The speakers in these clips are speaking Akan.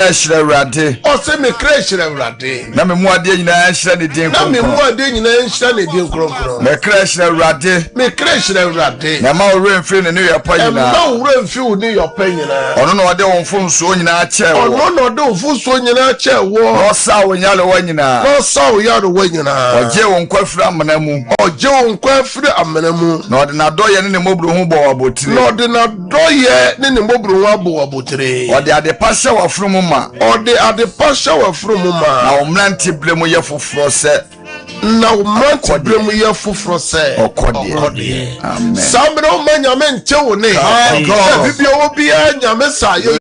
Eshira Rade. O se me kreshira Rade. Na me muade nyina eshira ne din kronkron. Na me muade nyina eshira ne din kronkron. Me kreshira Rade. Me kreshira Rade. Na ma ore mfi ne ya pa nyina. Ma ore mfi wo ne ya pa nyina. Ono no ode wo mfunso nyina che wo. Ono no ode wo mfunso nyina che wo. No sa wo nyale wo nyina. No sa wo yare wo nyina. Oje wo nkwafira amana mu. Oje wo nkwafira amana mu. Na ode na doye ne mobru hu bo wabotire. Na ode na doye ne mobru hu abo wabotire. Ode ade pasha wafrumu ma. Ode ade pasha wafrumu ma. Na omranti blemu ye foforo se. Na umranti blemu ye foforo se. Okode. Amen. Samre o ma nyame nche wo ne. Bibi obi a nyame sa yo.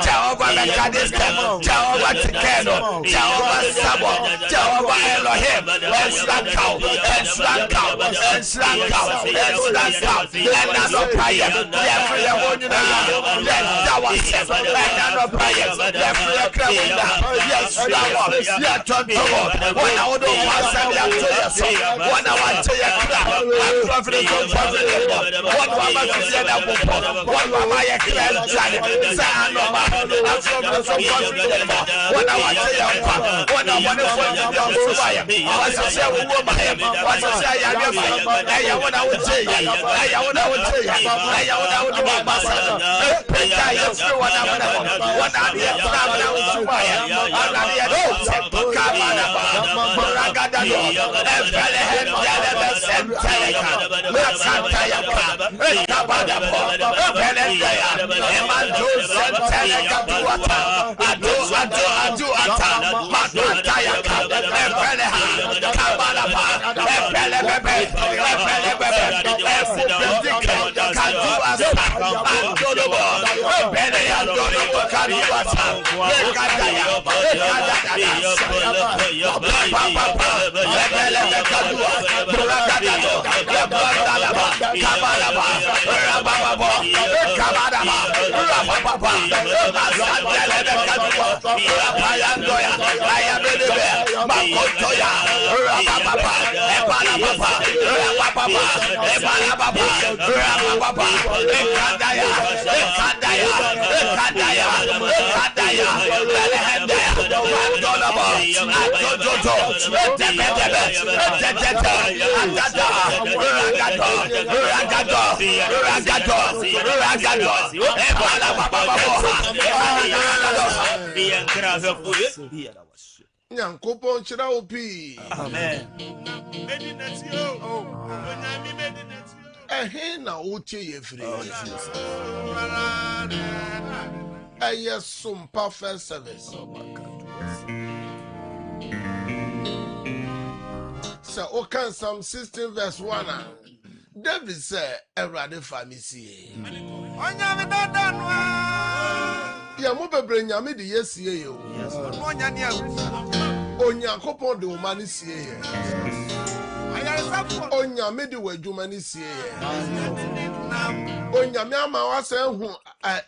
Jehovah wisdom, Jehovah Tikeno, Jehovah Sabo, Jehovah Elohim, and Slankau, and Slankau, and Slankau, and Slankau, and another prayer, every one you know, yes, that was it, and another prayer, every Kramina, yes, Slawa, yes, Tonto, when I would pass and I tell you, when I want to you, I'm confident of what Mama said, what Mama Yakran, Sanoma, I'm confident of what I want to you, what I want to fire, what I say, what I say, I want to say, I want to say, I want to do my son, what I need to fire, I'm not yet, come Nyankopon chira opi. Amen. Na uche yefri. Yes, some perfect service. So, okay, Psalm 16 verse 1. David said, "Erade famisi." Ya mo bebre nyame de yesie yo. Onyankopon de o mani sie ye. Onyame de wadwuma ni sie ye. Onyame ama wa se hu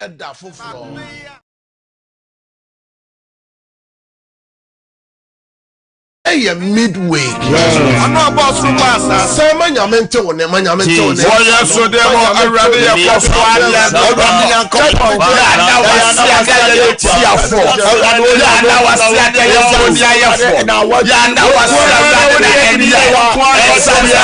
eda foforo. Eye midway. Ano boss master. Say manyamente wone manyamente wone. Oya so dem awurade ya kofo ala na yankopon. Na wasi agale tiafo. Na wasi agale yoni ayefo. Na wasi agale na eni ya kwa esa ya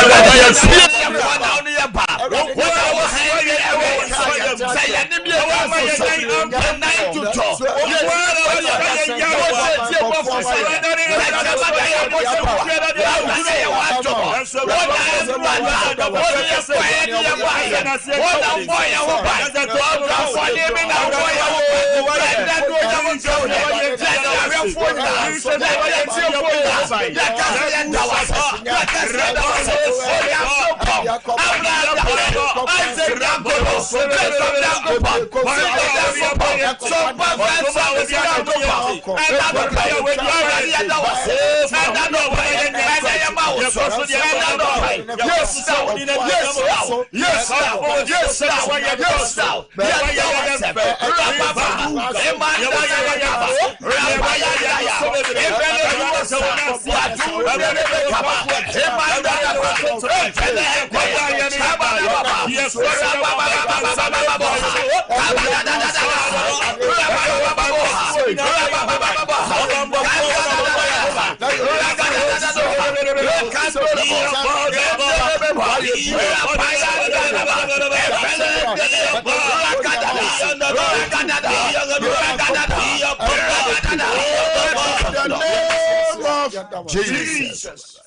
Jesus.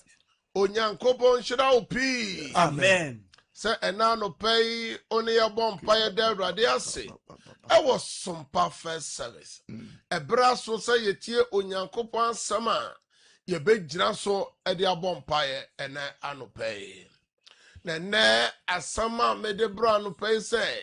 Onyankopon shira opi. Amen. Say enano pay only a bompa de radiase. I was some perfect service. A brass will say ye tear Onyankopon sama. Ye big jinaso e de bompa and I pay. Ne asama me de brano pay say.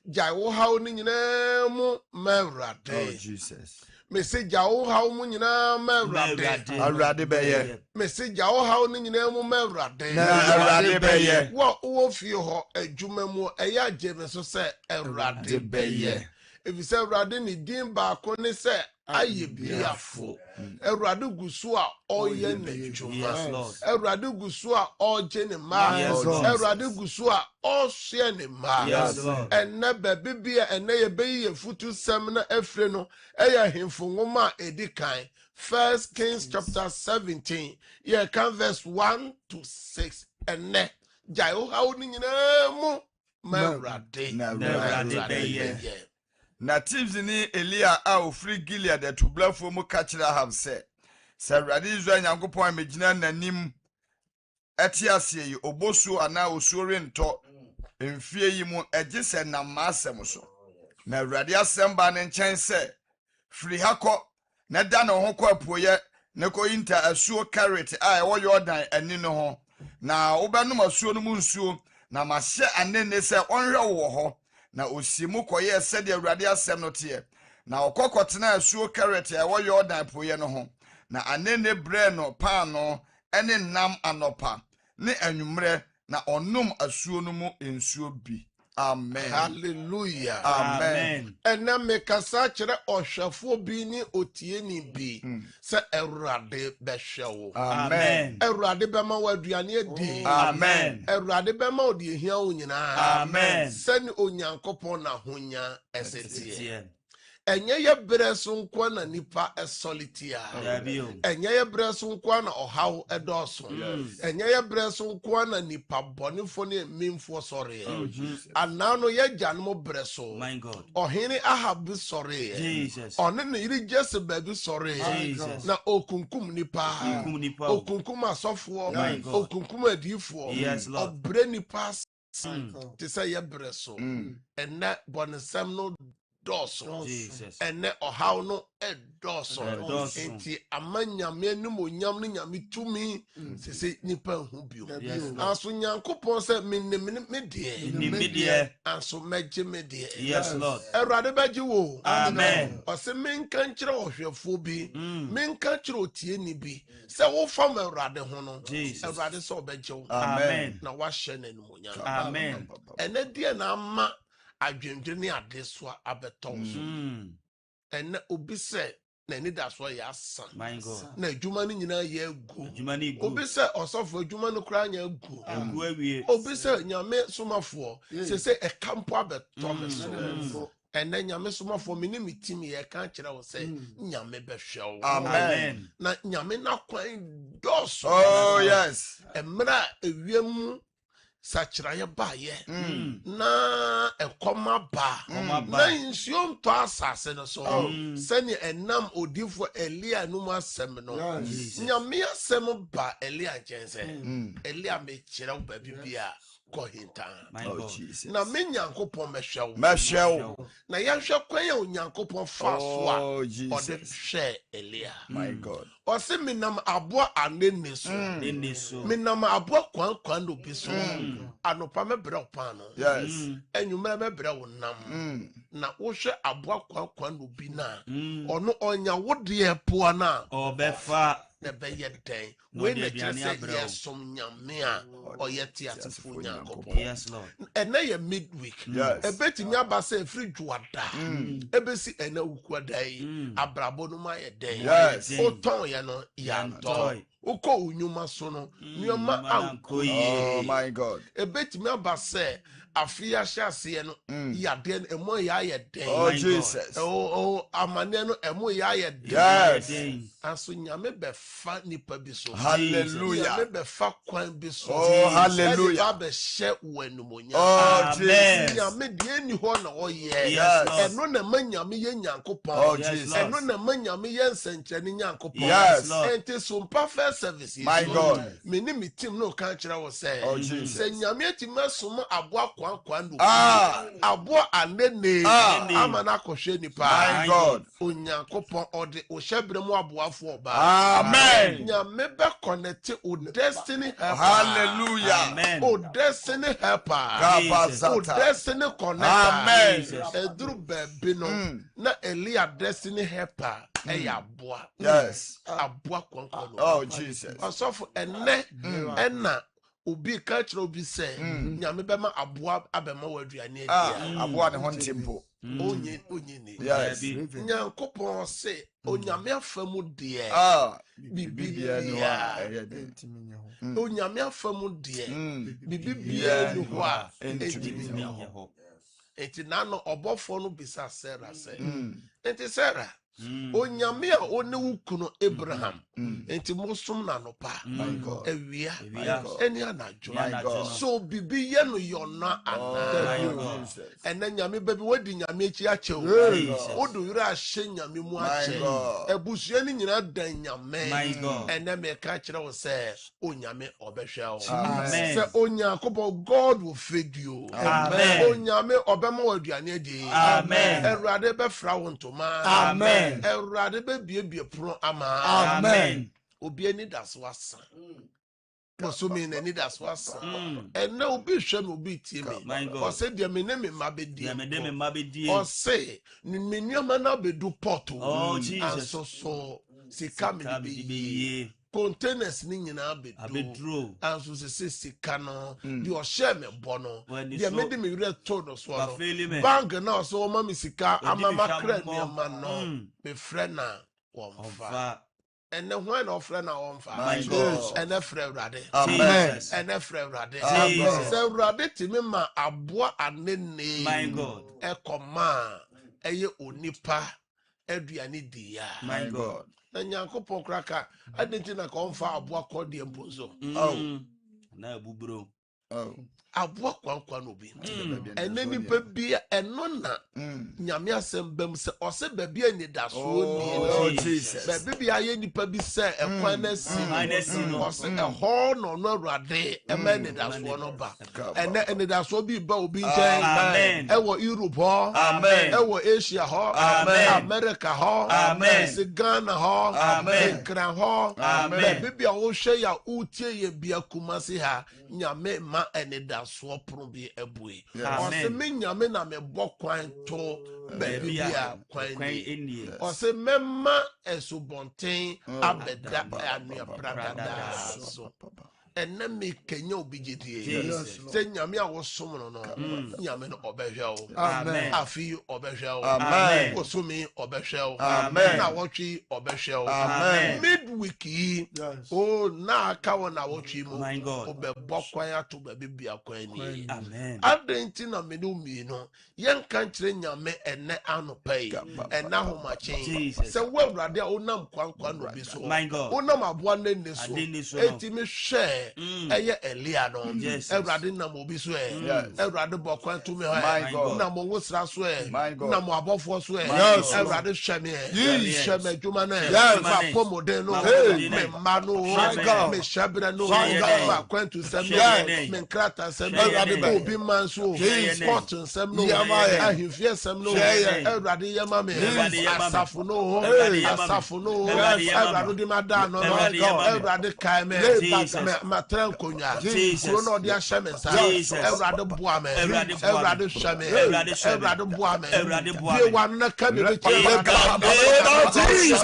Jai wo how ni mu merade. Jesus. Message how munyina Awurade bɛyɛ. Message how ninyina mu mawurade. Na Awurade bɛyɛ. Wo fie ho adwuma mu ɛyɛ agye me so sɛ Awurade bɛyɛ. Efisɛ Awurade ne din baako ne sɛ ayɛ biafo. Awurade gu so a ɔyɛ n'adwuma. Awurade gu so a ɔgye ne mma. Awurade gu so a ɔsoɛ ne mma. Ɛnɛ baabi bi a ɛnɛ yɛbɛyi yɛ futu sɛm na afire no ɛyɛ ahemfo nwoma a ɛdi kan. 1 Kings chapter 17. Yɛ kan verse 1 to 6. Ɛnɛ gyae wo haw ne nyinaa mu ma Awurade bɛyɛ. Na Timsini Elia a ofiri Gilead atublafo mu ka kyerɛ Ahab sɛ Awurade Israel Nyankopɔn a megina n'anim ɛte aseɛ yi obosuo anaa osuo rentɔ mfie yi mu ɛgye sɛ nam m'asɛm so. Na Awurade asɛm ba ne nkyɛn sɛ firi ha kɔ na da ne ho kɔ apuoyɛ ne kɔyinta asuo Kerit a ɛwɔ Yordan ani no ho. Na wobɛnom asuo no mu nsuo na mahyɛ anene sɛ ɔnhwɛ wo wɔ hɔ. Na osimu koye sɛde Awurade asɛm no teɛ. Na ɔkɔkɔtena asuo Kerit a ɛwɔ Yordan poye no ho. Na anene brɛ no paano ɛne nam anɔpa ne anwummerɛ na ɔnom asuo no mu nsuo bi. Amen. Hallelujah. Amen. Ɛna mekasa kyerɛ ɔhwɛfo bi ne otieni bi sɛ Awurade bɛhwɛ wo. Amen. Awurade bɛma wo aduane adi. Amen. Awurade bɛma wo de ehia wo nyinaa. Amen. Sɛne Onyankopɔn na honya ɛsetie. Ɛnyɛ yɛ brɛ so nko na nipa ɛsɔlitia. Ɛnyɛ yɛ brɛ so nko na ɔhaw ɛdɔɔso. Ɛnyɛ yɛ brɛ so nko na nipa bɔnefo ne mmemfo sɔre. Anaa no yɛ gya no brɛ so. Ɔhene Ahab bi sɔre. Ɔne ne yiri Jezebel bi sɔre. Na okunkum nipa. Okunkum asɔfoɔ. Okunkum adiifoɔ. Ɔbrɛ nipa te sɛ yɛ brɛ so. Ɛnɛ bɔnesɛm no dɔɔso. Ɛnɛ ɔhaw no ɛdɔɔso. Enti ama nyame anim onyam ne nyame tumi sese nipa ho bio. Anso Nyankopɔn sɛ me deɛ. Anso mɛgye me deɛ. Awurade bɛgye wo. Amen. Ɔsɛ menka nkyerɛ ɔhwɛfo bi. Menka kyerɛ otieni bi. Sɛ wofam Awurade ho no. Awurade sɛ ɔbɛgye wo. Amen. Na wahyɛ n'animonyam. Amen. Ɛnɛ deɛ na ama adwendwe ne ade so abɛtɔ so. Ɛnɛ obi sɛ n'ani da so yɛ asa. Na adwuma no nyinaa yɛ agu. Obi sɛ ɔsɔfo adwuma no koraa nyɛ agu. Obi sɛ nyame somafoɔ sɛ ɛka mpo abɛtɔ me so. Ɛnɛ nyame somafoɔ me ne me tim yɛka kyerɛ wo sɛ nyame bɛhwɛ wo. Amen. Na nyame n'akwan dɔɔso. Oh yes. Ɛmmerɛ a ewiem sakyerayɛ baayɛ na ɛkɔma ba na nsuo ntɔ asase no so sɛne ɛnam odifo Elia no mu asɛm no nyame asɛm ba Elia nkyɛn sɛ Elia mekyerɛ wo baabi bi a kɔhinta na me Nyankopɔn mɛhwɛ wo na yɛhwɛ kwan a Onyankopɔn fa so a ɔde hwɛ Elia. My God. Ɔse menam aboa anene so. Menam aboa kwan no bi so. Anopa mɛbrɛ wo paano. Yes. Enwumere mɛbrɛ wo nam. Na wohwɛ aboa kwan no bi na ɔno ɔnya wodeɛ poa na ɔbɛfa na bɛyɛ dɛn. Wei na kyerɛ sɛ yɛsom nyame a ɔyɛ teasefo Nyankopɔn. Ɛnɛ yɛ midweek. Ɛbɛtumi aba sɛ ɛfiri dwoada ɛbɛsi ɛnɛ wukuada yi abrabɔ no mu ayɛ dɛn. Wotɔn yɛ no yɛantɔ. Wokɔ wo nnwuma so no nneɛma ankɔ yie. Oh my God. Ɛbɛtumi aba sɛ afi ahyɛ aseɛ no yadeɛ no ɛmo yɛ ayɛ dɛn. Oh Jesus. Amanneɛ no ɛmo yɛ ayɛ dɛn. Yes. Anso nyame bɛfa nipa bi so. Hallelujah. Nyame bɛfa kwan bi so. Oh hallelujah. Ɛde bɛhyɛ wo animonyam. Oh Jesus. Nyame deɛ ni hɔ na ɔyɛ. Yes. Ɛno na ma nyame yɛ Nyankopɔn. Oh Jesus. Ɛno na ma nyame yɛ nsɛnkyerɛnne Nyankopɔn. Yes. Ɛnti so mpa first service. My God. Me ni me team no kan kyerɛ wo sɛ. Oh Jesus. Sɛ nyame atimi asom aboa kwan no. Aboa anene ama na akɔhwɛ nipa. My God. Onyankopɔn ɔde ohyɛbrɛ mu aboafo ɔba. Amen. Nyame bɛ connect o destiny helper. Hallelujah. Amen. O destiny helper. O destiny connector. Amen. Eduru baabi no na Elia destiny helper eya aboa Yes. aboa kwankwan. Oh Jesus. Osofo enne enna obi ka kire obi se nyame bema aboa abema waduane adia. Aboa ne ho ntempo. Onye ni. Yes. Nyankopon se onyame afamu de. Bibia no a Onyame afamu de. Bibia no ho a entimi ho. Enti nano obofo no bisa Sarah se. Enti Sarah onyame a one wukuno Abraham enti mosom na no pa awia eni anajo so bibi ye no yona ana ena nyame baby wadi nyame echi ache o odu yura ahye nyame mu ache ebusua ni nyina dan nyame ena me ka kire wo se onyame obehwe wo se onyakobo God will feed you onyame obema waduane adi Erade be fra wo ntoma Erade be bie pro ama amen obi ani das wasa so me ani das wasa ena obi hwe me obi tie me o se de me ne me mabedi o se ni menioma na bedu port so sika me be containers ni nyina bedu anso se sika no di o share me bono de me de me wure to no so no bank na so o ma me sika amama kra ni ama no me friend na wonfa ene hwan na ofre na wonfa ene frɛ Awurade amen ene frɛ Awurade se Awurade timi ma aboa anene my God ekoma eye onipa aduane di ya my God na Nyankopɔn kraka adenti na ka onfa aboa kɔde mpozo na abubro aboa kwankwan obi ene nipa bia eno na nyame asem bam se ose baby ani da so ni Jesus baby bia ye nipa bi se ekwan na si no ose ho no no Awurade e ma ni da so no ba ene da so bi ba obi nchen e wo Europe ho amen e wo Asia ho amen America ho amen se Ghana ho amen Kran ho amen baby bia wo hwe ya utie ye bia Kumasi ha nyame ma ene da so probi ebue o se me nyame na me bokwan to baby bia kwan ni o se memma esubonten abeda anua bragada so ene me kenya obigedie se nyame a wo som no nyame no obehwe wo amen afi obehwe wo amen osumi obehwe wo amen na wotwi obehwe wo amen midweek yi o na aka wo na wotwi mu obebokwan ato babibia kwan ni amen adenti na me no mi no yen kan kire nyame ene anopai ena homachen se wo Awurade a onam kwankwan no bi so onam aboa nne so etimi hwe eye Elia no Awurade na mo bi so Awurade bokwan to me ho na mo wosra so na mo abofo so Awurade hwe me djuma na ma pomoden no me ma no me shabra no ma kwantu sem me nkrata sem Awurade ko bi man so sport sem no ahifie sem no Awurade yama me asafo no Awurade di mada no Awurade kai me ma konya kuro no dia shame sa Awurade boa me Awurade shame Awurade boa me die wan na ka me be Jesus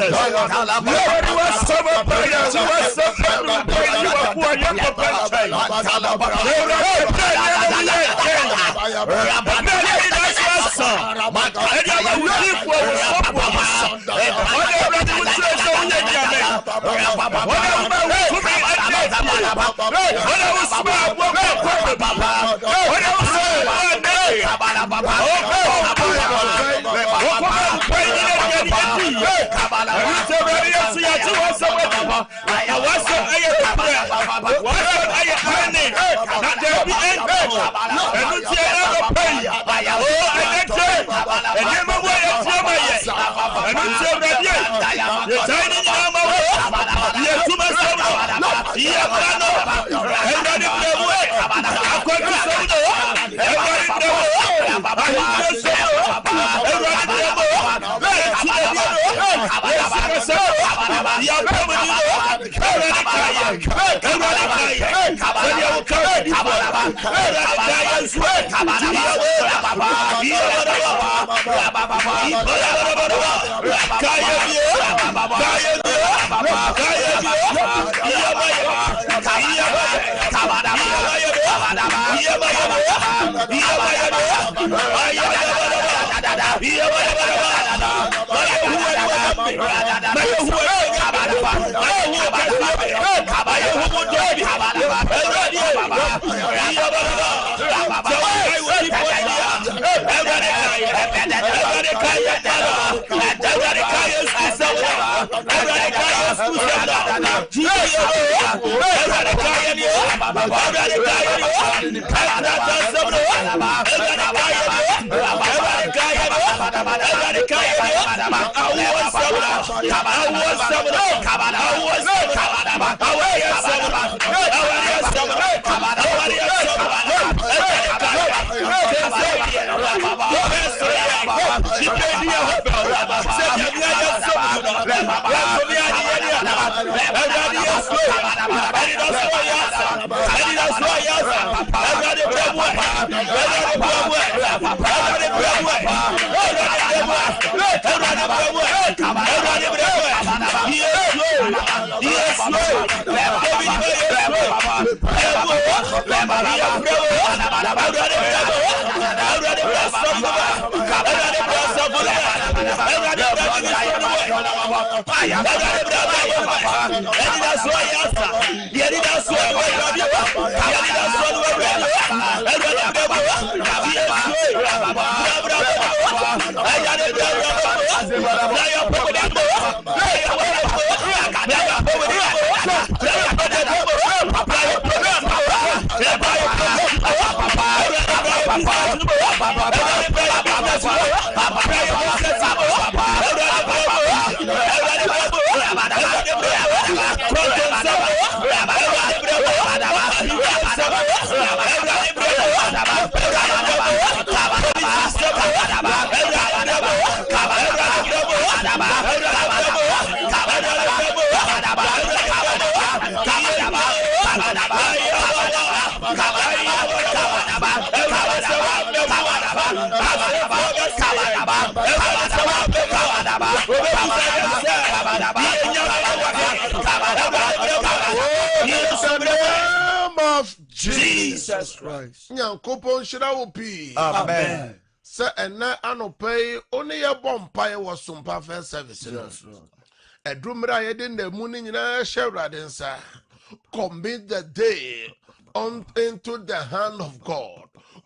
Jesus Christ. Nyankopon shira wo pi. Amen. Say ena anopai oni ye bompae wo sompa first service. Edrumra ye de na mu ni nyina hye nsa. Commit the day into the hand of God.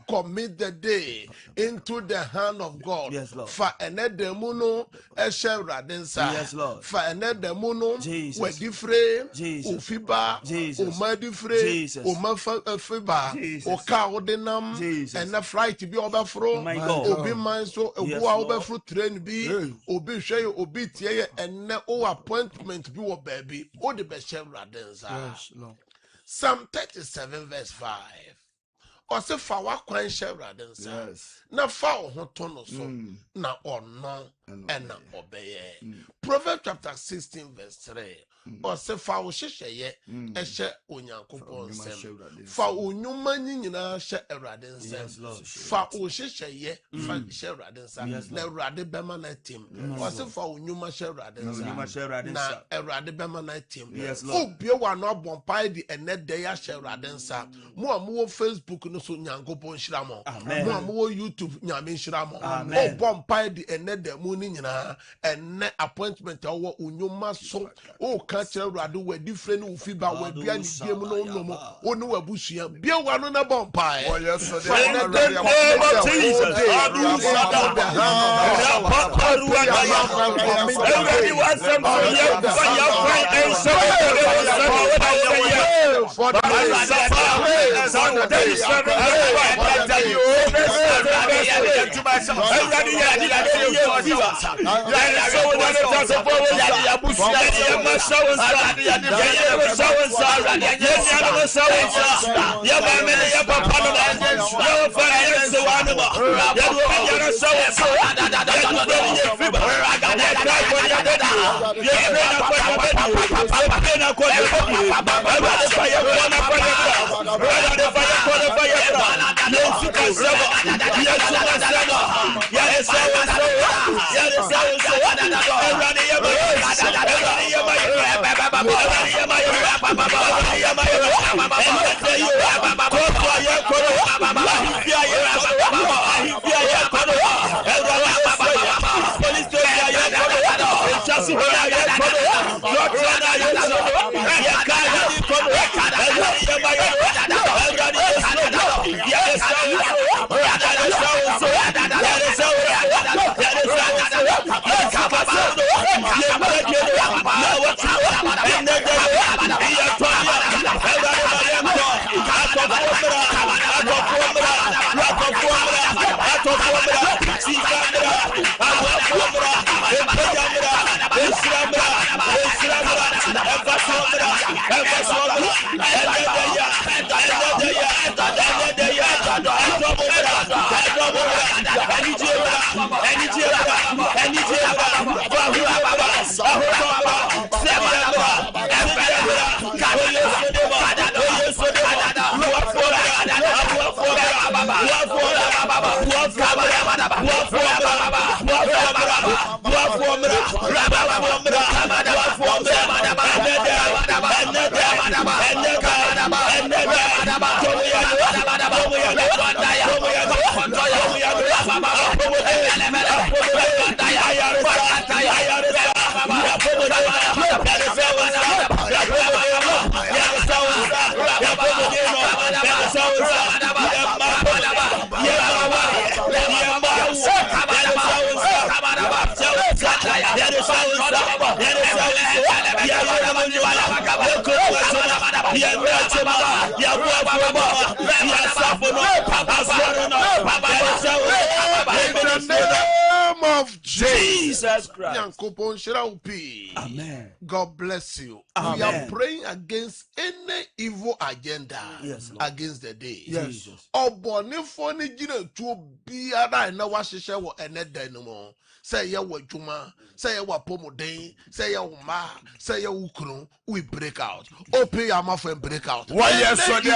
Commit the day into the hand of God. Yes, Lord. Fa ene demuno eshe radensa. Yes, Lord. Fa ene demuno Jesus. we difre Jesus. ufiba Jesus. uma difre Jesus. uma fiba Jesus. oka odenam Jesus. ene flight bi obefro My God. obi man so Yes, ebu Lord. obefro train bi obi hwe obi tie ye ene o appointment bi wo baby o de be she radensa. Yes, Lord. Psalm 37 verse 5. Ose fa wakwan hye radensa. Yes. Na fa wo ho to no so na ono ena obeye. Proverbs chapter 16 verse 3. Ose fa wo hyehyeye ehye onyankopon sem. Fa onyuma nyina hye Awurade nsem. Fa wo hyehyeye fa hye Awurade nsem. Na Awurade bema na tim. Ose fa onyuma hye Awurade nsem. Na Awurade bema na tim. Obie wa no abompai di enede ya hye Awurade nsem. Mo amu Facebook no so nyankopon hyira mo. Mo amu YouTube nyame hyira mo. O bompai di enede mu ni nyina enne appointment awo onyuma so o ka kire Awurade we different wo fi ba we bia ni die mu no no mo oni wa busua bia wa no na bompai. Oh yes, so In the name of Jesus. Everybody wants them to hear what you find and so for the Jesus Christ. Amen. God bless you. Amen. We are praying against any evil agenda against the day. Yes. Obonifoni jina tu biara na washishe wo enede no mo. Say ya wajuma, say ya wapomoden, say ya uma, say ya ukru, we break out. Open your mouth and break out. Why yes, so dear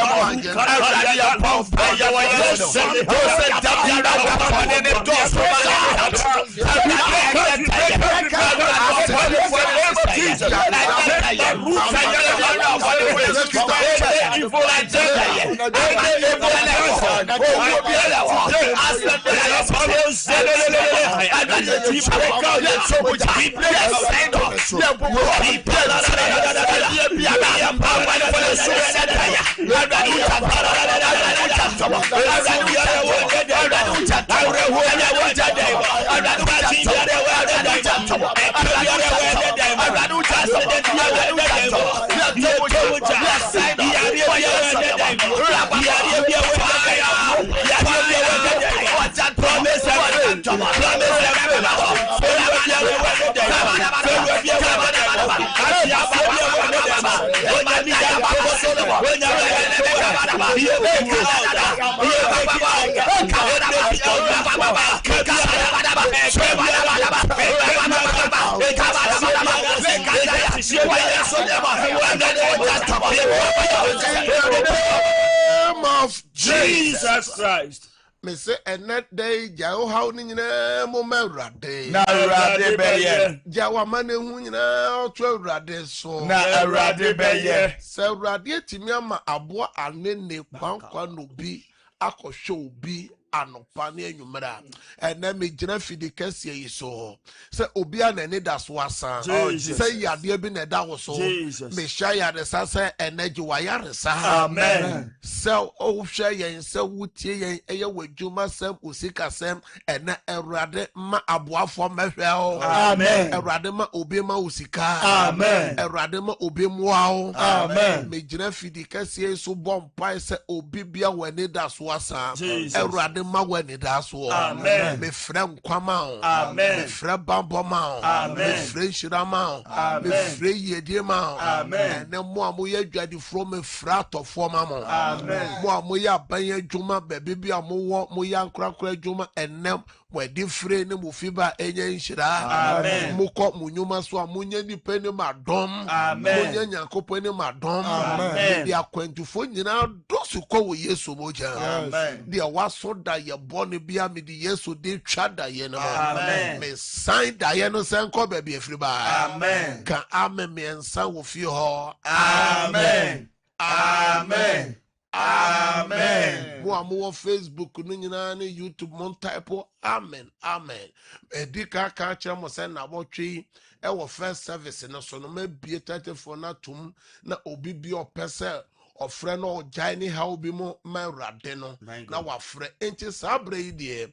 of Jesus Christ. Me say enet day jawo haw ni nyina mo mawrade Na awurade bɛyɛ. jawo mane hu nyina oto awurade so Na awurade bɛyɛ. se awurade etimi ama abo anene kwankwa no bi akɔhwɛ obi anopa ne anwumra ena me gyina fidi kɛse yi so se obi anane da so asa se yade bi na da wo so me hwa yade sa se energy wa yare sa Amen. se o hwa yen se wutie yen eye wadwuma sam osika sam ena awurade ma aboafo mehwe o Amen. awurade ma obi ma osika Amen. awurade ma obi moa o Amen. me gyina fidi kɛse yi so bom pai se obi bia wani da so asa awurade ma wani da so Amen. me frɛ nkwama o Amen. me frɛ bambɔ ma o Amen. me frɛ nhyira ma o me Amen. frɛ yedie ma o Amen. ɛnɛ mo a moyɛ adwadifoɔ me frɛ atɔfoɔ ma mo Amen. mo a moyɛ aban adwuma baabi bi a mowɔ moyɛ ankorakora adwuma ɛnɛ wɔde fire ne mo fiba enye nhyira Amen. mokɔ mo nnwuma so a monya nipa ne madɔm Amen. monya nyankopɔn ne madɔm Amen. de akwantufoɔ nyinaa dɔso kɔ wɔ yesu mogya Amen. deɛ waso da yɛ bɔne bia mede yesu de twa daeɛ no Amen. mesan daeɛ no sɛ nkɔ baabi afiri baa Amen. ka ame mmiɛnsa wɔ fie hɔ Amen. Amen. Amen. mo a mowɔ Facebook no nyinaa ne YouTube mo type amen amen edi ka kyerɛ mo sɛ na wɔtwe yi ɛwɔ first service no so no mabie 34 na tum na obi bi ɔpɛ sɛ ɔfrɛ no ɔgyae ne haw bi mu ma awurade no na wafrɛ enti saa berɛ yi deɛ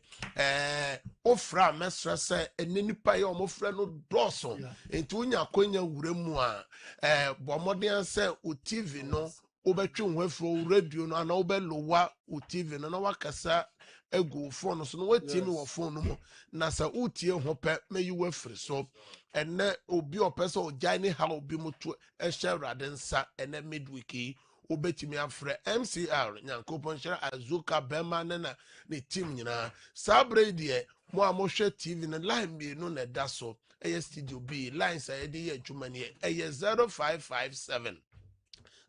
wofrɛ a mɛsrɛ sɛ ɛne nipa yɛ ɔmofrɛ no dɔɔso enti wonya akwanya wura mu a bɔ mmɔden sɛ wo TV no wobɛtwe wo afiri radio no ana wobɛlowa wo TV no na wakasa egu phone so no watie mi wɔ phone no mu na sɛ wotie ho pɛ mɛyi wo afiri so ɛnɛ obi ɔpɛ sɛ ɔgyae ne ha obi mu to ɛhyɛ awurade nsa ɛnɛ midweek yi wobɛtumi afrɛ MCR nyankopɔn hyɛ azuka bɛma ne na ne team nyinaa saa berɛ yi deɛ mo a mohwɛ TV no line mmienu na ɛda so ɛyɛ studio B lines a yɛde yɛ adwuma ne ɛyɛ 0557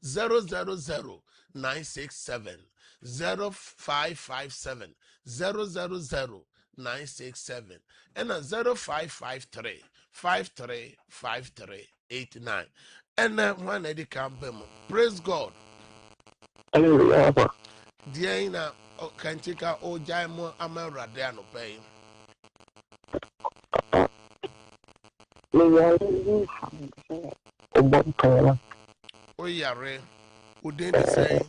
000-967 0557 000-967 and 0553 535389 and one Eddie Campbell. Praise God. Diana Kantika o Jaimo Amara Diano pay. Oh, yare. Who didn't say?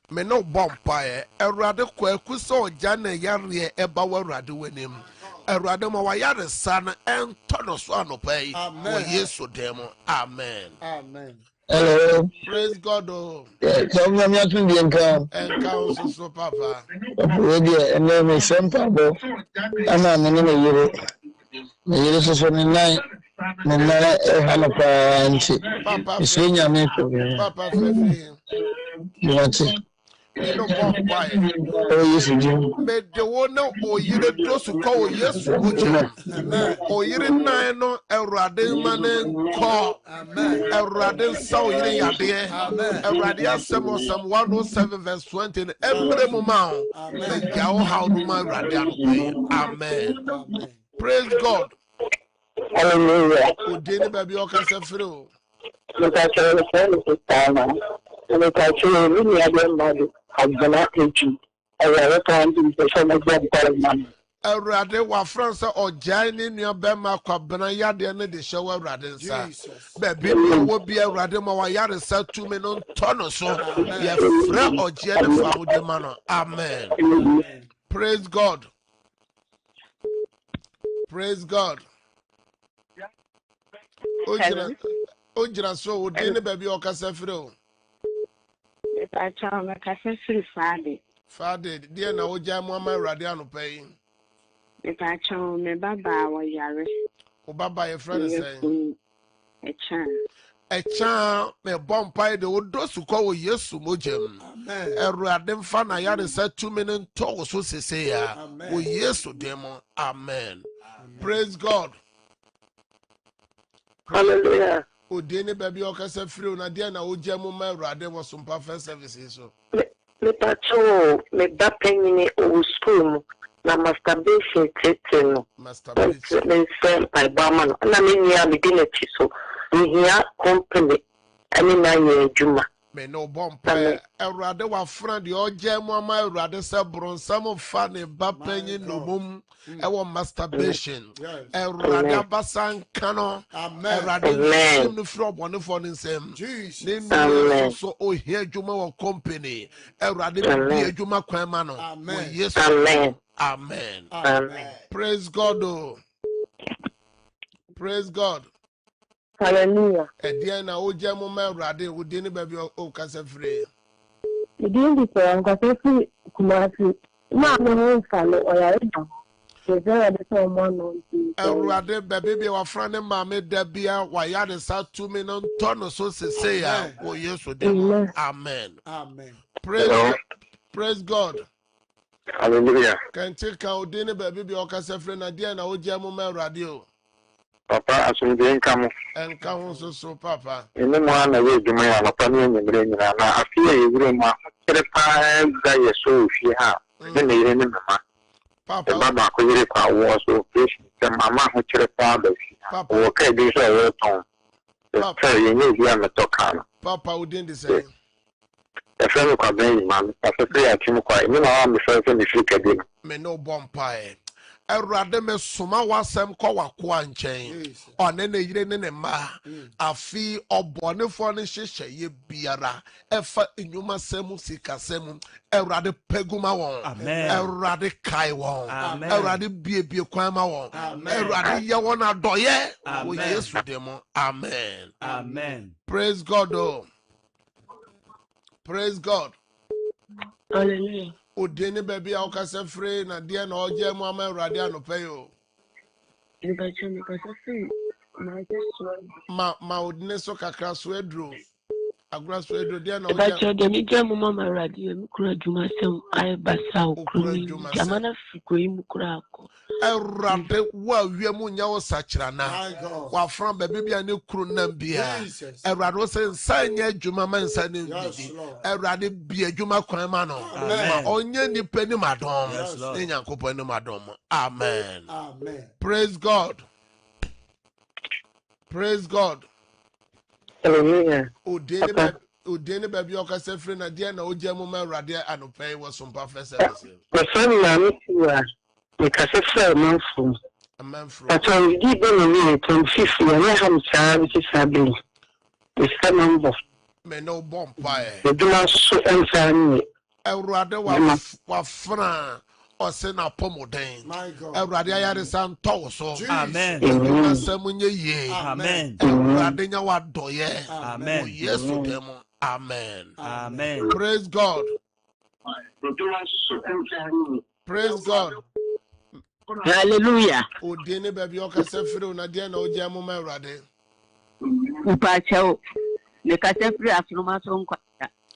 Me no bompire. Erade kwaku so jana yare eba warade wenim. Erade ma wayare san en todo so anopai. Amen. Yesu demo. Amen. Amen. Hello. Praise God. Oh. Come on, me to be encounter. Encounter so papa. We dey and me sempa bo. Ana me ne yire. Me yire so so nine. Me na hana pa anti. Papa. So nya me ko. Papa Fefi. What? Me no bompire. Oh yes you. Me de wona oyire to su ko Yesu moja. Oyire nan no Erade mane ko. Amen. Erade sa oyire yade. Amen. Erade asem 107 verse 20 every moment. Me jawo how no ma Erade anope. Amen. Amen. Praise God. Hallelujah. Odeni baby okase free o. Me ta chere le se tama. Me ta chere ni ya de mali. Agana eji. Ayo ka ndi se me gbe parliament. Erade wa France ojai ni nua bema kwabena yade ne de hyewa Erade nsa. Baby wo bi Erade ma wa yare sa tumi no ntono so. Ye frɛ oje ne fa wo de ma no. Amen. Praise God. Praise God. Ojira so wo de ne baby okasa frɛ o. Pacha me kasa free Father, dear na ojai mo ama Erade anopa yi. Me pacha me baba wa yare. O baba ye frɛ ne sɛ. Echa. Echa me bompai de odo su kwa wo Yesu mojem. Erade mfa na yare sa tumi ne nto so sese ya. Wo Yesu demo. Amen. Praise God. Hallelujah. Odeni baby okasa free na dia na ojemu ma Erade wo so mpa first services so. Me pacho me ba penini o school na masturbation treatment. Masturbation. Me say by barman na me nia me di na chi so. Me here company ani na ye adwuma. Me no bompa Erade wa friend de ojemu ama Erade se bronsam fa ne ba penyi no mum e wo masturbation. Erade abasan kano. Erade sim no fro bone for nsem. Jesus. So o here adwuma wo company. Erade bi adwuma kwan ma no. Yes. Amen. Amen. Amen. Praise God. Oh. Praise God. Hallelujah. Ediana ojemu ma Erade wo de ne ba bi o kasa free. didn't be so unconscious. Kumasi, no, no, follow or I don't. Is there a someone? Erade baby wa friend mama Debia wayade sa 2 million ton so say ya wo Yesu dem. Amen. Amen. Praise God. Hallelujah. Can take out dinner baby be okase friend na dia na wo jamu ma radio. Papa asumde nkamu. Enka ho so papa. Ene mo ana we dwuma ya papa ne nyimre nyina na afia yewure mu akere pa ga yeso ofie ha. Ne ne yire ne mama. Papa baba ko yire kwa wo so fish the mama ho kere pa ba fi. Wo ka bi so wo ton. Papa ye ne bia me toka. Papa udin de say. Efe me kwa ben man. Papa say ya timu kwa. Ene na me so me fi kedi. Me no bompae. Erade me soma wasem kwa wakwa nchen one ne yire ne ma afi obonefo ne hyehyɛ ye biara efa enyuma semu sika semu erade peguma won erade kai won erade biebie kwan ma won erade ye won adoye wo Yesu demo. Amen. Praise God. Praise God. Hallelujah. Odeni baby a okase free na dia na oje mu ama Awurade anope yo. Ma odine so kakra so edro. Agura so edro dia na oje. Bacho de mi gya mu mama Awurade mi kura dwuma sem ai basa okuru. Jamana fikoi mu kura akọ. Awurade wa wiemu nya wo sachira na. Wa fran baby bia ne kuru nam bia. Awurade wo se nsanya dwuma man nsa ne ndi. Awurade bia dwuma kwan ma no. Ma onye ni pani madom. Ne Nyankopon ni madom. Amen. Praise God. Praise God. Hallelujah. Udeni baby okase free na dia na oje mu ma Awurade anopai wo sompa first service. Person na mi tiwa. Because it's a month from but on the minute on 50, and I have time to say, it's a number. Me no bompire. The do not so answer. Awurade wa fra o se na pomoden. Awurade ayare san to so. Amen. Asamunye ye. Amen. Awurade nya wa doye. Amen. Yesu demo. Amen. Praise God. Praise God. Hallelujah. Odeni baby okase free na dia na oje mu ma Awurade. Upacho. Le kase free asuma so nkwa.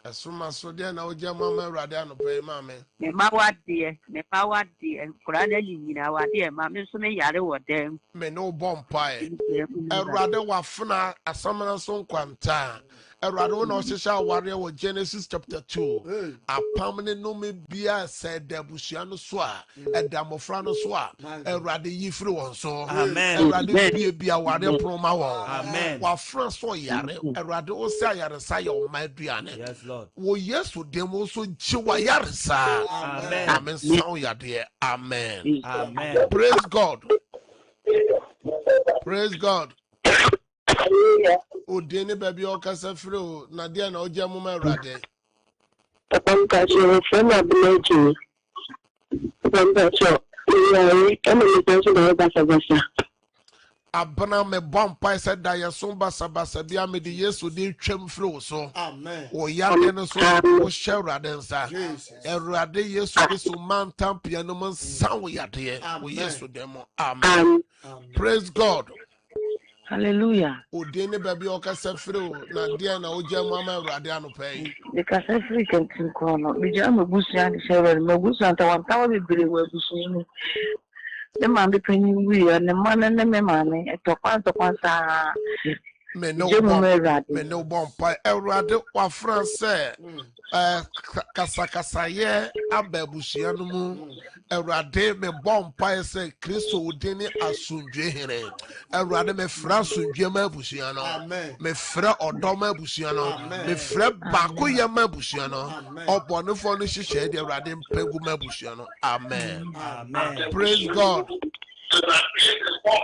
Asuma so dia na oje mu ma Awurade anope mame. Me ma wade, nkura na nyina wade ma me so me yare wode. Me no bompae. Awurade wa funa asamana so nkwanta. Awurade wo na ohyehyɛ aware wo Genesis chapter 2. Apamne no me bia said dabusua no so a edamofra no so a Awurade yifiri won so. Awurade bia aware proma won. Amen. Wa fra so yare. Awurade wo se ayare sa ye o ma aduane. Yes Lord. Wo Yesu demo so ji wa yare sa. Amen. Amen. So yade. Amen. Amen. Praise God. Praise God. Odeni baby okase free na dia na oje mu ma Awurade. Papa nkacho friend abeleji. Papa nkacho ni kama nikacho na basa. Abana me bompa said da yeso basa bia me de Yesu de twam free so. Amen. O yade no so o hye Awurade nsa. Awurade Yesu Kristo mantam piano man san wo yade. O Yesu demo. Amen. Praise God. Hallelujah. Odeni baby okase free na dia na oje mu ama Awurade anopai. The kase free can kono. Bija mabusu ani shewe mabusu anta wantawa bibiri wa busu. The man be penny we and the man and the man to sa me no bompa Awurade wa France kasa ye ababusia no mu Awurade me bompa se Kristo odeni asundwe here Awurade me fra asundwe ma abusia no me fra odoma abusia no me fra bako ye ma abusia no obonefo no hihye de Awurade mpegu ma abusia no. Amen. Praise God.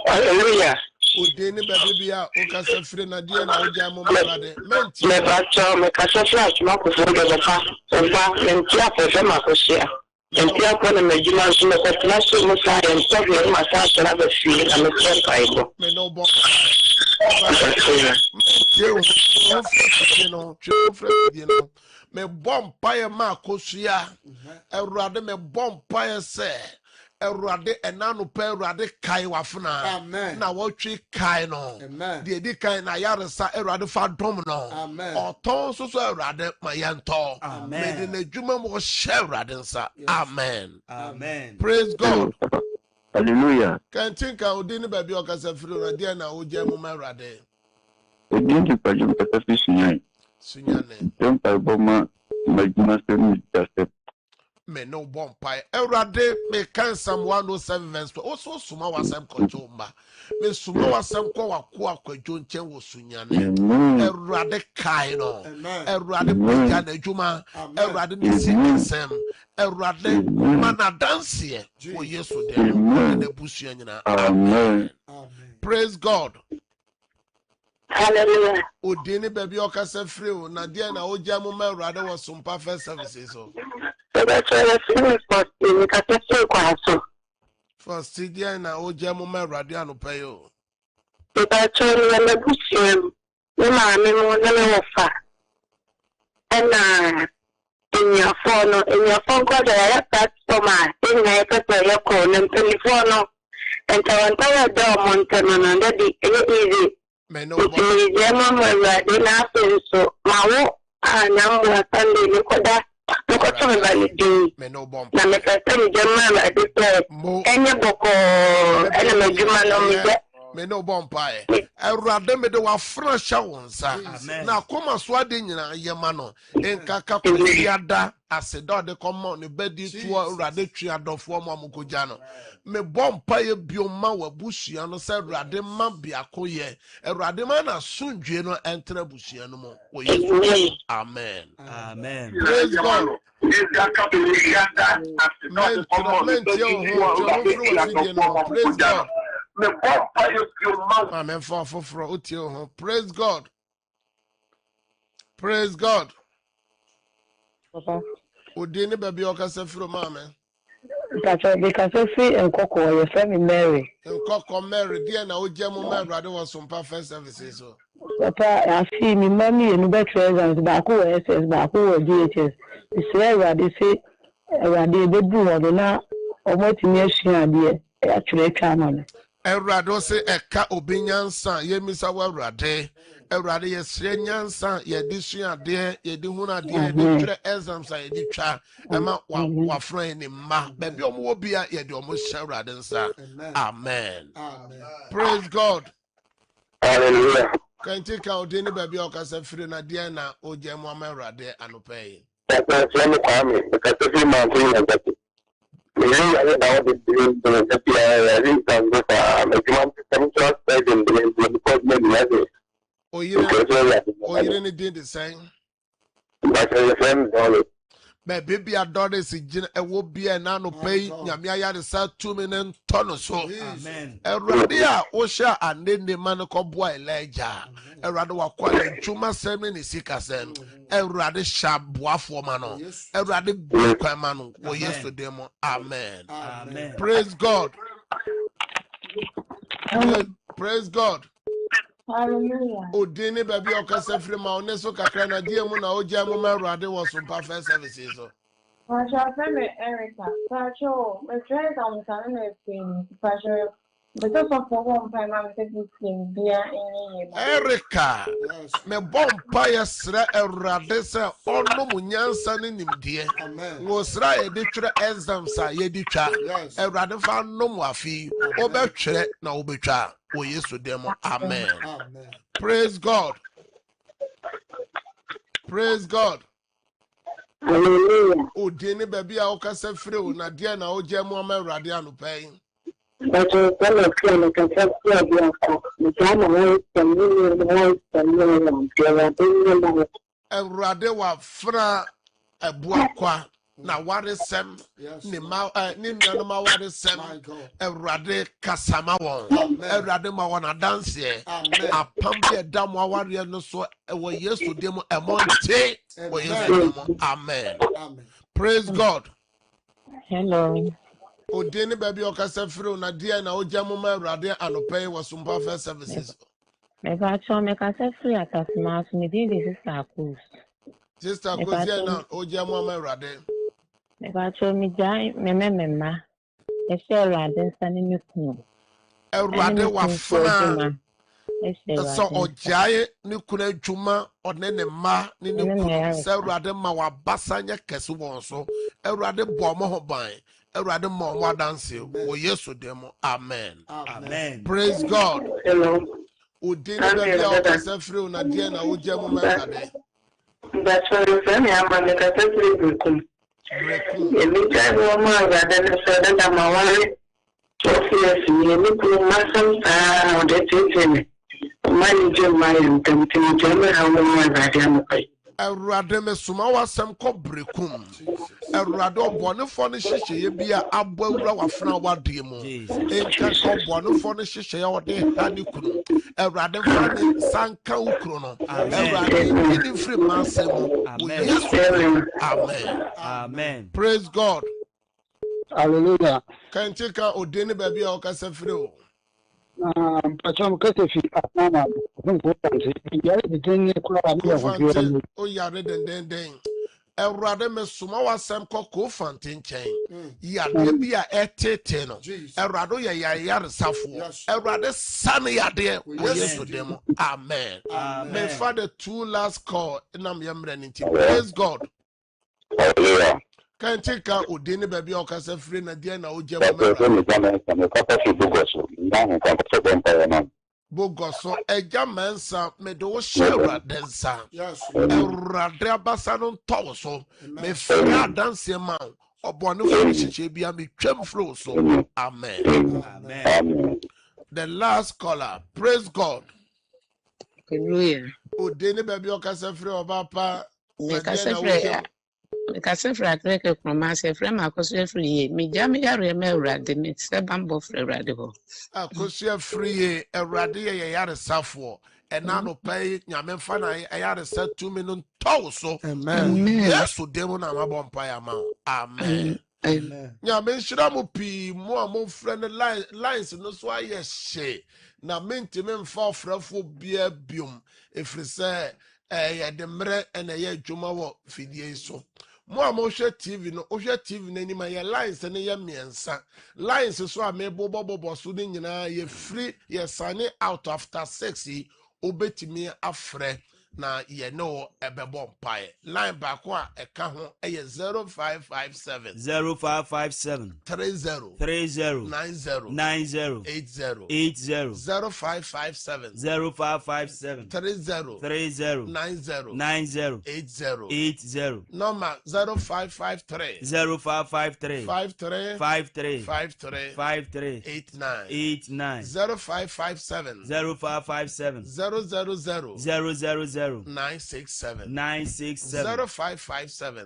Hallelujah. Odeni baby bia okase free na dia na oja mo Awurade menti me bacho me kase flash ma ko fo de pa mentia ko se ma ko sia mentia ko na mejuma so me flash mo sa en so be ma sa tra be fi na me try ko me no bo me bomb pie ma kosua Erade me bomb pie se Erade enanu pe Erade kai wafuna na wotwe kai no de di kai na yaresa Erade fa dom no oton so Erade ma yento me de na dwuma mo hye Erade nsa amen praise God. Hallelujah. Can't think I would didn't be your casa through a dear now, Jemu Marade. We didn't pay you for fishing. Sunyane. Don't buy bomber, my master just Me no bomb pie. Erade me can some 107 verse. Also, Suma was some conjumba. Me Suma was some kwa John Chen was Sunyane. Erade Kaino. Erade Pujane Juma. Erade Nissim. Erade Mana dance here. Oh, yes, so there. The Busiana. Amen. Praise God. Hallelujah. Odini baby okase free o na dia na oja mo ma Erade was some perfect services so. First dia na oja mo ma Erade anope yo. In your phone, got a platform, in my paper, your call, and telephone, and I want to do Montana, and that easy. It is German where they laughing so. Mawo, and now we are Sunday, look at that. Look at somebody do. No bomb. Now, make a tell German like this. And your book, and a German on me. Me no bomb pie. Erade me de wa fransha wonsa. Na koma so ade nyina yema no. Enka ka kwasiada aseda de komo ne bedi tuo Erade twa adofo mo amukoja no. Me bomb pie bioma wa busua no se Erade ma biako ye. Erade ma na sundwe no entra busua no mo. O Yesu. Amen. Amen. Praise God. Praise God. Amen. Praise God. Praise God. Papa. Udini baby okase fro mama. Because I see and Coco, your friend Mary. And Coco Mary, dear now Jemu Mary was some perfect services. So. Papa, I see me mommy and better and Baku SS Baku or DHS. It's where they say they do or not or what in your share, actually come on. Erado se eka obinyansa ye misa wa Erade Erade ye sre nyansa ye disua de ye di huna de ye di tre exams ye di twa ema wa friend ni ma baby omo wo bia ye di omo sha Erade nsa amen praise God. Hallelujah. Can take out any baby okasa free na dia na oje mo ama Erade anope That's let me come because every man thing like that. I don't know the oh, you didn't the same. Baby, I don't see a will be an anno pay. Yamia is 2 million tons so. Amen. A radia, Osha, and then the man called boy Elijah. A rather quite 2 months 7 is sick as them. A rather sharp bois for mano. A rather big man. Oh, yes, to them. Amen. Amen. Praise God. Praise God. Hallelujah. Odini baby okase free ma oneso kakra na die mu na oja mu ma Erade was some perfect services so. Pastor Femi Erica, Pastor, my friends on the same Pastor, but also for one time I'm taking beer in Erica, me bompa ya sra Erade se ono mu nyansa ne nimdie. Wo sra ye di twere exams a ye di twa. Erade fa no mu afi, obetwere na obetwa. Oh, yes, to them. Amen. Amen. Praise God. Praise God. Hallelujah. Oh, Dini baby, I can say free. Na dia na oje mo ama Erade anu pay. But you cannot claim it and say you are the time Erade wa fra ebuakwa. Na ware sem ni ma ni nanu ma ware sem Erade kasama won Erade ma won dance apam be dam ware no so wo Yesu dem emonte wo Yesu dem amen praise God. Hello. Odeni baby okasa free na dia na oja mo ma Erade anope wo some perfect services Mepacho mekasa free atasma so me din dey sister Akos. Sister Akos na oje mo ma Awurade. Mepacho me jai memma. E share Awurade nsane me kunu. Awurade wafana. So ojaye ni kuna adwuma one ne ma ni ne kunu se Awurade ma wabasanya kese won so. Awurade bo mo ho ban. Awurade mo mo adanse wo Yesu dem. Amen. Amen. Praise God. Hello. Udin be bia o kasa free na die na wo je mo ma Awurade. That's what I'm saying. I'm on the category breakum. Me try one more rather than so that I'm aware. So yes, me could masam sa the teaching. Manager my tempting to me how more rather Awurade me suma wasem ko brekum. Awurade obone fo ne hyehyeye bia abo awura wafna wade mu. Enka ko obone fo ne hyehyeye ode ha ne kunu. Awurade fa ne sanka ukru no. Awurade ni free masem. Amen. Amen. Praise God. Hallelujah. Can take a odeni baby o kasa free o. Pacham kasefi atama important ya ditenge kula ba o yare den Awurade me suma wasem ko fantin chen ya de bia etete no Awurade ya yaresafo Awurade sane ya de o Yesu dem. Amen. Me for the two last call nam yamre nti. Praise God. Hallelujah. Can take out Udini baby or Casa Free na Diana Ojama Bogoso, a German sa medo shera densa. Yes, Radra Basanon Toso, me fair dance amount, or Boniface be a me trim flow so. Amen. Amen. The last caller, praise God. Hallelujah. Udini baby or Casa Free or Papa. Because free from us, a friend, I was free. Me jammy, I remember the mix, a bamboo free radical. I could see a free a radia yard safo, and now no pay Yamen Fana. I had a set 2 million toso. Amen. Yes, so demon am a bonfire mount. Amen. Amen. Yamen Shramupi, more friendly lines, no so I she. Now, minty men fall for beer bium. If we say, the mre and a year jumawo fidie so. Mo TV no TV nani ma ye lines ne ye miensa lines so a me bobo so ni nyina ye free ye sign out after 6 obetimi afre na ye no ebebo mpae line back one eka ho e 0557 30 90 80 0557 30 90 80 number 0553 53 89 0557 000 967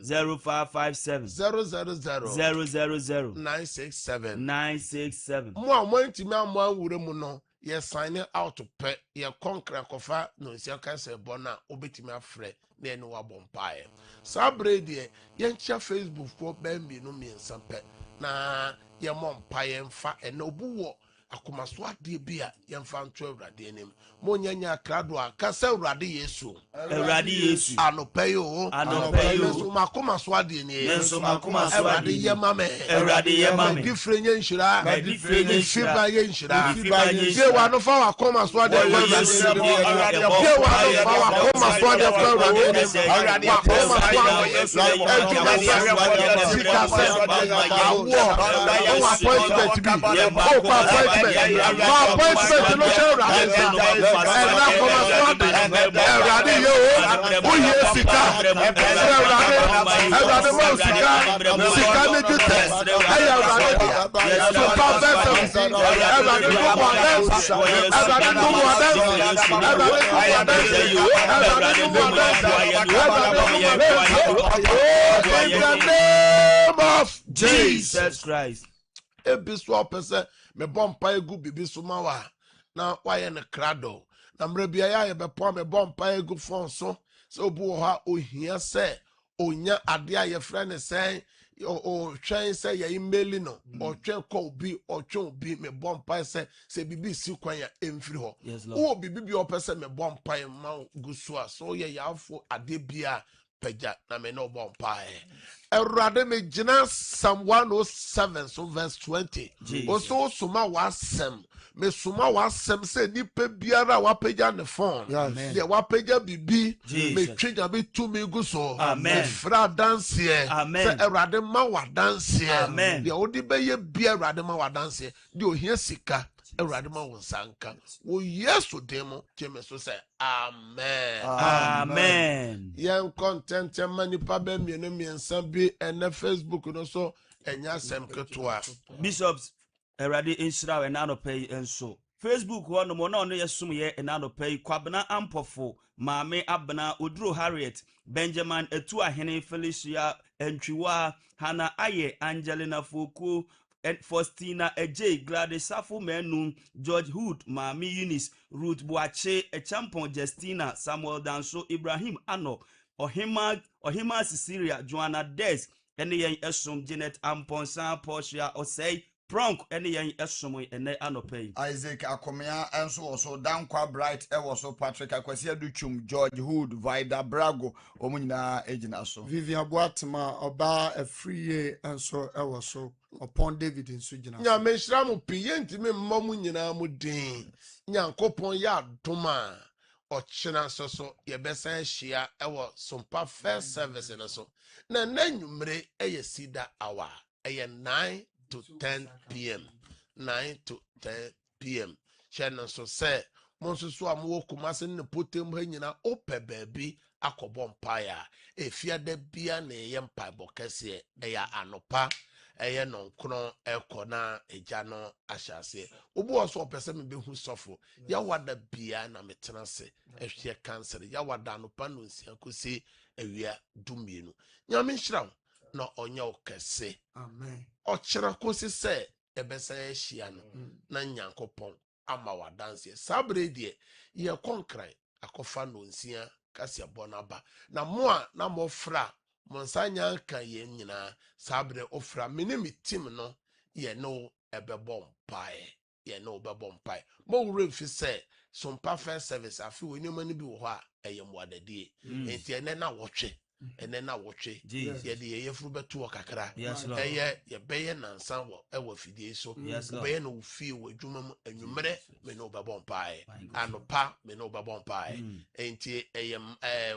0557 000 967 mo ntimi amwa wure mu no ye sign out pe ye konkra kofa no sia kanse bona obetimi afre na ene wa bompae sabre de ye ncha Facebook ko bambi no miensa pe na ye mompae mfa ene obuwo akomaso ade bia ye mfa nto Awurade enim mo nyanya krado aka sa Awurade Yesu anopeyo so makomaso ade ni Awurade ye mame different nshira fiba ye nshira ye wa no fa wakomaso ade ye wa no fa wakomaso ade Awurade Jesus Christ. Ebiswa pese me bompa egu bibi suma wa na waye ne krado na mre bia ya be po me bompa egu fon so obu ha ohia se onya ade a ye frɛ ne sɛn o twen say ye email no o twen call bi o twen bi me bompa say bibi si kwan ya emfiri ho o bibi bi o pese me bompa ma guso a so ye yafo ade bia pagya na me no bompa Erade me gina Psalm 107 so verse 20 also suma wasem me suma wasem say nipa biara wapagya ne phone de wapagya bibi me twenya be to me guso me fra dance say erade ma wa dance de odi be ye bia erade ma wa dance de ohia sika erade ma won sanka wo yesu demo keme so say amen yen content mani pa be mienu miensa bi ene Facebook no so enya sem ketwa bishops erade insira na no pay enso Facebook one mo na ono yesum ye na no pay kwabena ampofo maame abena oduro Harriet Benjamin etu ahene Felicia entwiwa Hana aye Angelina Foku Faustina Ej Gladys Safu Menu George Hood Mami Eunice Ruth Boache Echampon Justina Samuel Danso Ibrahim Ano Ohima Cecilia Joanna Des ene yen esom Janet Amponsa Portia Osei Pronk ene yen esom ene anopay Isaac Akomea enso also Dankwa Bright so Patrick Akwasi Aduchum George Hood Vida Brago omunyina ejina so Vivian Boatma Oba Efriye enso so upon David in Sujina. Nya menshira mu piyenti me mmamu nyina mu din. Nyankopon ya doma ochena so ye besa hia Sumpa first service na so. Na nanwumre sida hour 9 to 10 p.m. 9 to 10 p.m. Chena so say monsusu amwo kumase ne potem ha nyina ope baabi akobọ mpaya efiade bia na ye mpaibọ kese anopa eye non krono ekona eja no ahyase obu oso opese me behu sofo ya wada bia na metenase ehwe cancer ya wada no pa no nsia kosi ewia dumienu nyame nhira na onye okese amen ochira kosi se ebesa ehia no na nyankopon ama wadanse sabre die ye konkran akofa no nsia kasia bonaba na moa na mofra Monsanya ka ye nyina sabre ofra minimi team no ye no ebebom pae ye no bebom pae mo wure fi se Sumpa first service afi woni mani bi wo ha eyemwadadie enti ene na wotwe ye de ye furu betu okakra eye ye beye nansa wo ewa fidie so beye no fi wo adwuma mu anwumre me no bebom pae anopa me no bebom pae enti eyem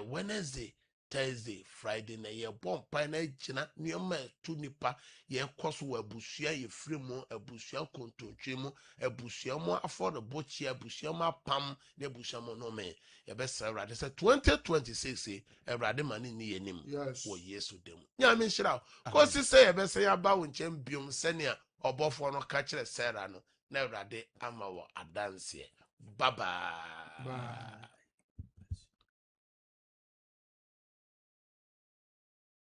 Wednesday Thursday, Friday na ye bompa na gina nioma tu nipa ye koso abusua ye fremu abusua kontontwe mu abusua mu afọdụ bochi abusua mu apam na abusua mu no me ye be Saturday say 2026 Ewrade mani ni yenim wo Yesu dem nyame nhira ko si say ye be say aba wo nchem biom senia obofo no ka kire Sarah no na Ewrade ama wo adanse bye bye